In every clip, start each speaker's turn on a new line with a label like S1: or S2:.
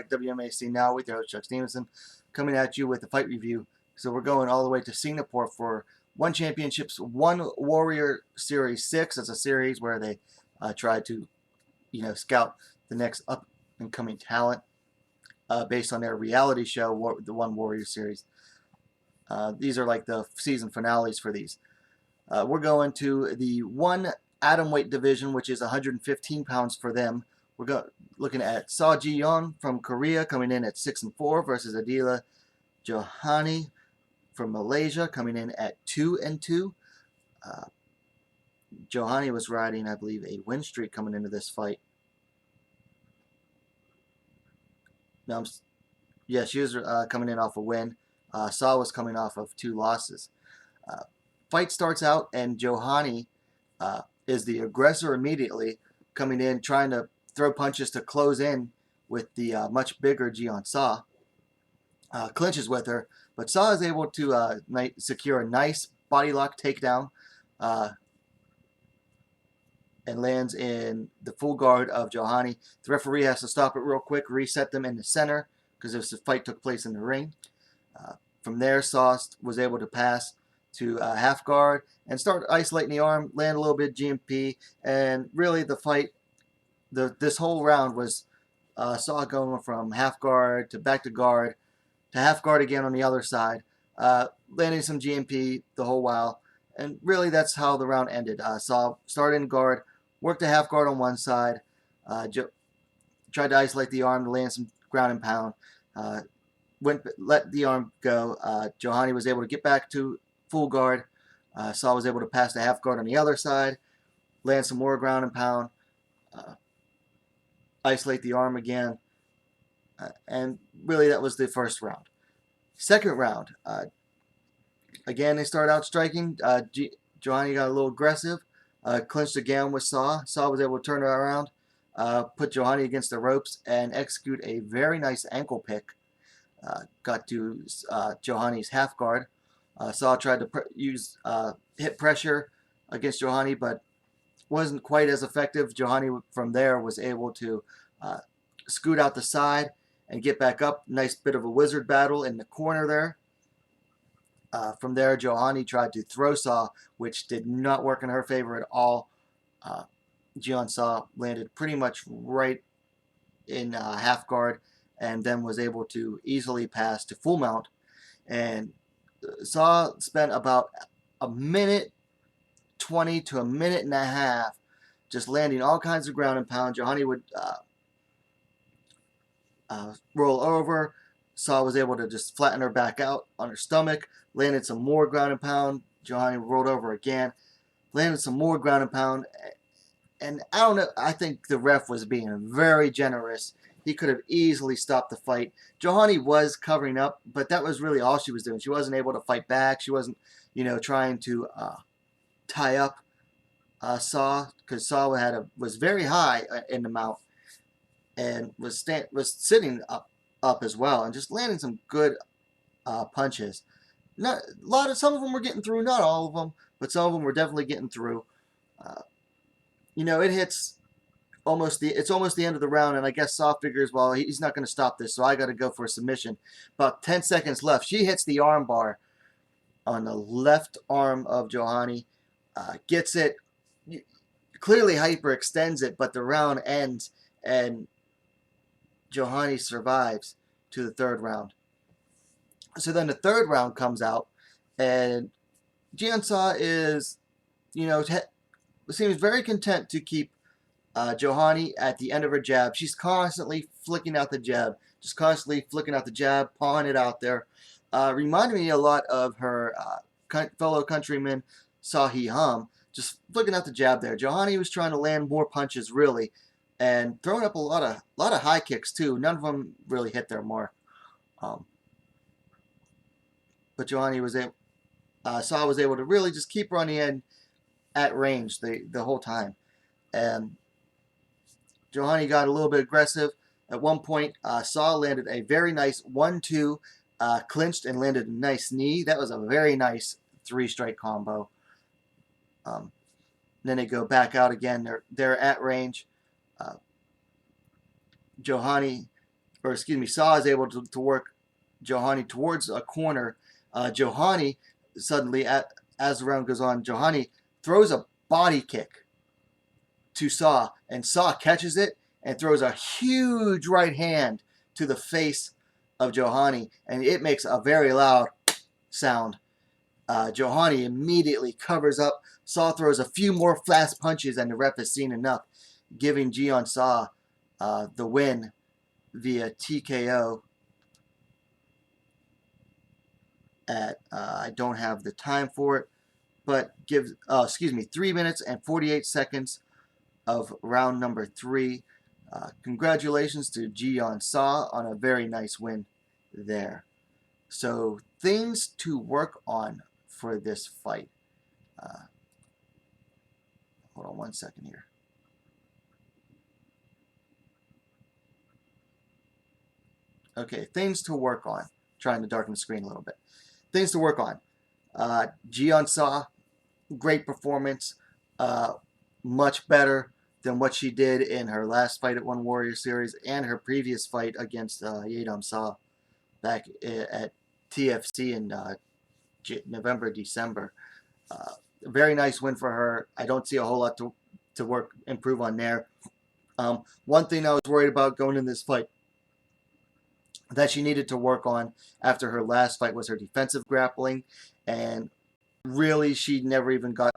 S1: back, WMMA Now with your host Chuck Stevenson, coming at you with a fight review. So we're going all the way to Singapore for One Championships, One Warrior Series 6. It's a series where they try to, scout the next up-and-coming talent based on their reality show, the One Warrior Series. These are like the season finales for these. We're going to the one atom weight division, which is 115 pounds for them. We're looking at Ji-Yeon from Korea coming in at 6-4 versus Edilah Johany from Malaysia coming in at 2-2. Johany was riding, I believe, a win streak coming into this fight. No, yeah, she was coming in off a win. Saw was coming off of 2 losses. Fight starts out, and Johany is the aggressor immediately, coming in trying to throw punches to close in with the much bigger Ji-Yeon Saw. Clinches with her, but Saw is able to secure a nice body lock takedown and lands in the full guard of Johany. The referee has to stop it real quick, reset them in the center, because this fight took place in the ring. From there, Saw was able to pass to half guard and start isolating the arm, land a little bit of GMP, and really the fight, this whole round was Saw going from half guard to back to guard to half guard again on the other side, landing some GMP the whole while, and really that's how the round ended. Saw started in guard, worked a half guard on one side, tried to isolate the arm to land some ground and pound, let the arm go. Johany was able to get back to full guard. Saw was able to pass the half guard on the other side, land some more ground and pound, isolate the arm again, and really that was the first round. Second round, again they started out striking. Johany got a little aggressive, clinched again with Saw. Saw was able to turn it around, put Johany against the ropes, and execute a very nice ankle pick. Got to Johany's half guard. Saw tried to use hip pressure against Johany, but wasn't quite as effective. Johany from there was able to scoot out the side and get back up. Nice bit of a wizard battle in the corner there. From there, Johany tried to throw Saw, which did not work in her favor at all. Ji-Yeon Saw landed pretty much right in half guard, and then was able to easily pass to full mount. And Saw spent about a minute 20 to a minute and a half just landing all kinds of ground and pound. Johany would roll over. Saw was able to just flatten her back out on her stomach, landed some more ground and pound. Johany rolled over again, landed some more ground and pound. And I don't know, I think the ref was being very generous. He could have easily stopped the fight. Johany was covering up, but that was really all she was doing. She wasn't able to fight back. She wasn't, trying to tie up Saw, because Saw was very high in the mount and was sitting up as well, and just landing some good punches. Some of them were getting through, not all of them, but some of them were definitely getting through. It hits. It's almost the end of the round, and I guess Saw figures, well, he's not going to stop this, so I got to go for a submission. About 10 seconds left. She hits the arm bar on the left arm of Johany, gets it, clearly hyperextends it, but the round ends, and Johany survives to the third round. So then the third round comes out, and Ji-Yeon Saw is, seems very content to keep Johany at the end of her jab. She's constantly flicking out the jab, pawing it out there. Reminded me a lot of her fellow countryman Ji-Yeon, just flicking out the jab there. Johany was trying to land more punches, really, and throwing up a lot of high kicks too. None of them really hit their mark. But Johany was Saw was able to really just keep her on the end at range the whole time. And Johany got a little bit aggressive. At one point, Saw landed a very nice 1-2, clinched and landed a nice knee. That was a very nice 3-strike combo. Then they go back out again. They're at range. Johany or excuse me, Saw is able to work Johany towards a corner. Johany suddenly, as the round goes on, Johany throws a body kick to Saw, and Saw catches it and throws a huge right hand to the face of Johany, and it makes a very loud sound. Johany immediately covers up. Saw throws a few more fast punches, and the ref has seen enough, giving Ji-Yeon Saw the win via TKO at, I don't have the time for it, but gives, 3 minutes and 48 seconds of round number 3. Congratulations to Ji-Yeon Saw on a very nice win there. So things to work on for this fight. Hold on 1 second here. Okay, things to work on. Trying to darken the screen a little bit. Things to work on. Ji-Yeon Saw, great performance. Much better than what she did in her last fight at One Warrior Series and her previous fight against Yedam Saw back at TFC in November, December. Very nice win for her. I don't see a whole lot to improve on there. One thing I was worried about going in this fight that she needed to work on after her last fight was her defensive grappling, and really she never even got,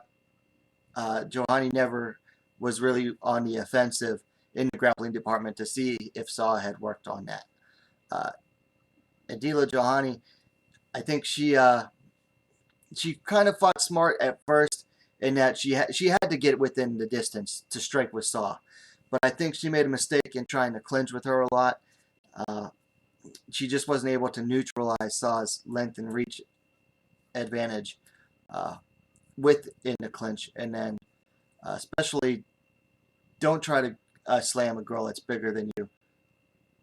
S1: Johany never was really on the offensive in the grappling department to see if Saw had worked on that. Edilah Johany, I think she kind of fought smart at first in that she had to get within the distance to strike with Saw, but I think she made a mistake in trying to clinch with her a lot. She just wasn't able to neutralize Saw's length and reach advantage within the clinch, and then especially don't try to slam a girl that's bigger than you,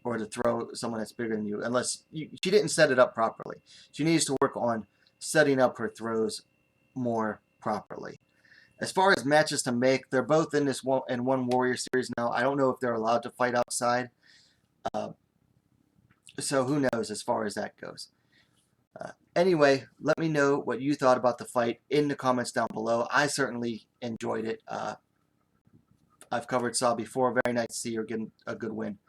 S1: or to throw someone that's bigger than you, unless she didn't set it up properly. She needs to work on setting up her throws more properly. As far as matches to make, they're both in this One Warrior Series now. I don't know if they're allowed to fight outside. So who knows as far as that goes. Anyway, let me know what you thought about the fight in the comments down below. I certainly enjoyed it. I've covered Saw before. Very nice to see her getting a good win.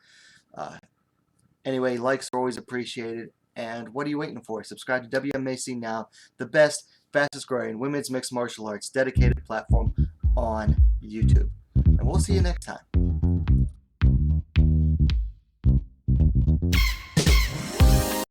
S1: Anyway, likes are always appreciated. And what are you waiting for? Subscribe to WMMA now, the best, fastest growing women's mixed martial arts dedicated platform on YouTube. And we'll see you next time.